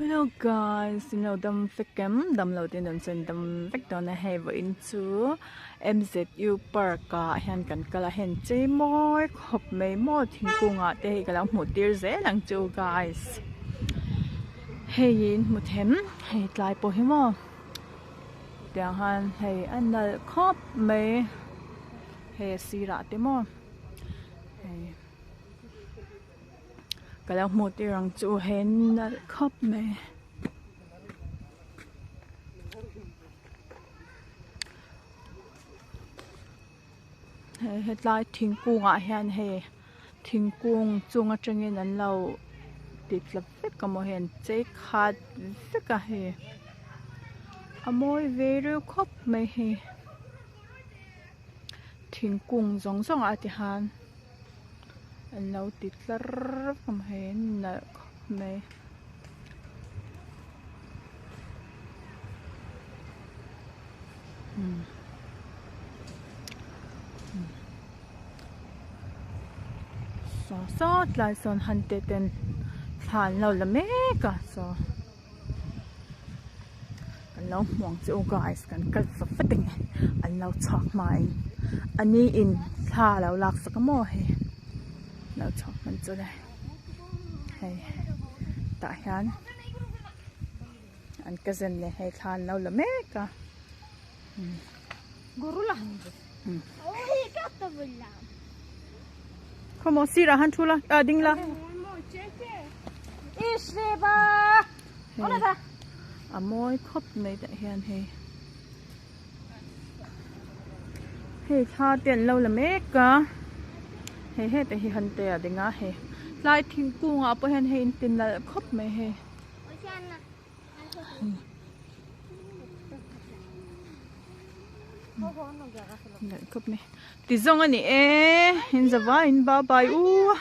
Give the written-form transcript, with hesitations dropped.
Hello guys, xin chào đâm phép kém đâm đầu tiên đâm chân đâm phép đó là hay với chú MZU Park cả hiện cảnh cả là hiện chế môi hộp mấy môi thiên cung à đây cái là một điều dễ lắng chú guys hay một thêm hay lại bộ hiểm không tiếng Hàn hay anh là hộp mấy hay xí ra thế mà hay cái là một điều rằng chú hẹn là hộp mấy hết lại thiên cung à hiện hay thiên cung chung ở trên cáiนั้นเราติดละฟิกก็มาเห็นเจ๊ขาดฟิกอะเฮอโมยเวรุครบไม่เฮทิ้งกุ้งสองอาทิตย์หันเราติดละก็มาเห็นนะครบไม่ซอสลายส่วนหันเต็นผ่านเราละเมกะซอกันเราหวังจะโอกาสกันกัดสักฟิติงอันเราช็อกมาอันนี้อินท่าเราหลักสักโมเฮเราช็อกมันจะได้ให้ตาหันอันก็จะเนี่ยให้ทานเราละเมกะกุรุล่ะโอ้ยกัดตัวบุลล่ะCome on, Sira, hand chula, dingla. Isreba. Ona ta. Amoy khop mấy đại hiền he. He tha tiền lâu là mấy cả. He he tại he hành tè để ngã he. Lại thiên cung à, bữa hen he tiền là khop mấy he. Khop này. Tí zong anh nè, in giờ vai in ba bài u.